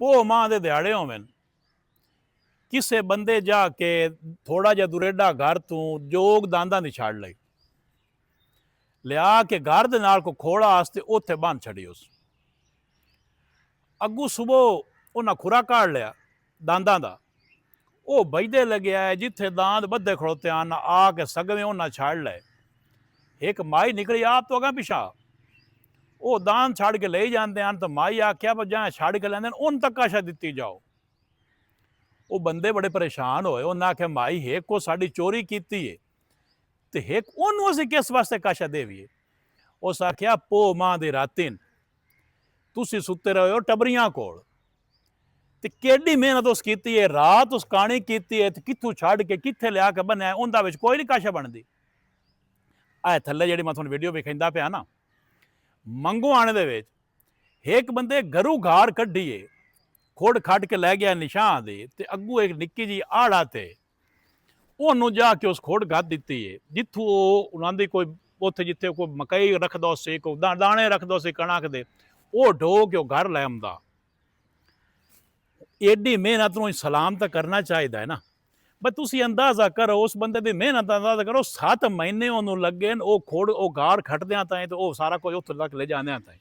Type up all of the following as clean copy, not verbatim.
ਪੋਹ ਮਾਂ ਦੇ ਦਿਹਾੜੇ ਹੋਵਨ, ਕਿਸੇ ਬੰਦੇ ਜਾ ਕੇ ਥੋੜਾ ਜਿਹਾ ਦੁਰੇਡਾ घर तू जोग दांदा ਦੀ ਛੱਡ ਲਈ, ਲਿਆ ਕੇ घर ਦੇ ਨਾਲ ਕੋ ਖੋੜਾ ਆਸਤੇ ਉੱਥੇ ਬੰਨ ਛੜੀ। ਉਸ ਅੱਗੂ ਸੁਬਹ ਉਹਨਾਂ ਖੁਰਾ ਕਾੜ ਲਿਆ दांदा ਦਾ, ਉਹ ਬਜਦੇ ਲੱਗਿਆ ਜਿੱਥੇ दांद ਬੱਧੇ ਖੜੋਤੇ ਆਨ ਆ ਕੇ ਸਗਵੇਂ ਉਹਨਾਂ ਛੱਡ ਲਏ। एक माई निकली आप तो अगर पिछा, वो दान छड़ के ले जाते हैं तो माई आख्या पर जहाँ छड़ के लेंदे उन तक काशा दिती जाओ। वो बंदे बड़े परेशान होए, उन्हें आख्या माई एक को साड़ी चोरी की है तो एक उन्होंने असीं किस वास्ते काशा देवीए। उस आख्या पो मां दी रातीन तुसी सुते रहे हो टबरियां कोल ते केडी मेहनत उस कीती है, रात उस काणी कीती है, कित्थों छड़ के कित्थे लिया के बन्या, उनदा विच कोई नहीं काशा बनदी। आ थल्ले जिहड़ी मैं तुहानूं वीडियो विखांदा पिया ना, मंगो आने दे विच एक बंदे घरों गार कड्ढीए, खोड़ खट के लै गया निशान दी ते अग्गू एक निक्की जी आड़ा ते ਉਹਨੂੰ ਜਾ ਕੇ ਉਸ ਖੋੜ ਗੱਦ ਦਿੱਤੀ ਹੈ, ਜਿੱਥੋਂ ਉਹਨਾਂ ਦੀ ਕੋਈ ਉੱਥੇ ਜਿੱਥੇ ਕੋਈ ਮਕਈ ਰੱਖਦਾ ਸੀ, ਕੋਈ ਦਾਣੇ ਰੱਖਦਾ ਸੀ ਕਣਕ ਦੇ, ਉਹ ਢੋ ਕੇ ਉਹ ਘਰ ਲੈ ਆਉਂਦਾ। एडी मेहनत ਨੂੰ सलाम तो करना चाहिए है ना। बस तुसी अंदाजा करो उस बंदे की मेहनत का अंदाजा करो, 7 महीने उन्होंने लगे वो खोड़ वो गार खटद्या ताएं तो वो सारा कुछ उत्थे तक ले जाने ताएं।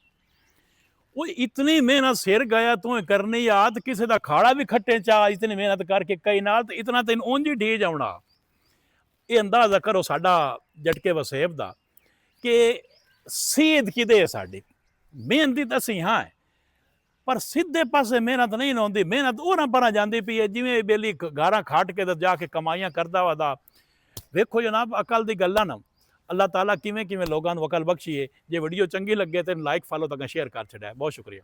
वो इतनी मेहनत सिर गया तू करनी याद, किसी का खाड़ा भी खट्टे चाह इतनी मेहनत करके कई नाल तो इतना तेन उंज ही ढी जाना। ये अंदाजा करो साडा झटके वसेब का कि सेहत किदे साडी मेहनती तो असीं हाँ पर सीधे पासे मेहनत नहीं आती, मेहनत उन्हां पर जाती पई है जिवें बेली गारा खाट के जाके कमाइयां करदा वा। वेखो जनाब अकल दी गल्लां ना, अल्लाह ताला किवें किवें लोगां नूं अकल बख्शी है। जे वीडियो चंगी लगे तो लाइक फॉलो तक शेयर कर छड़िया। बहुत शुक्रिया।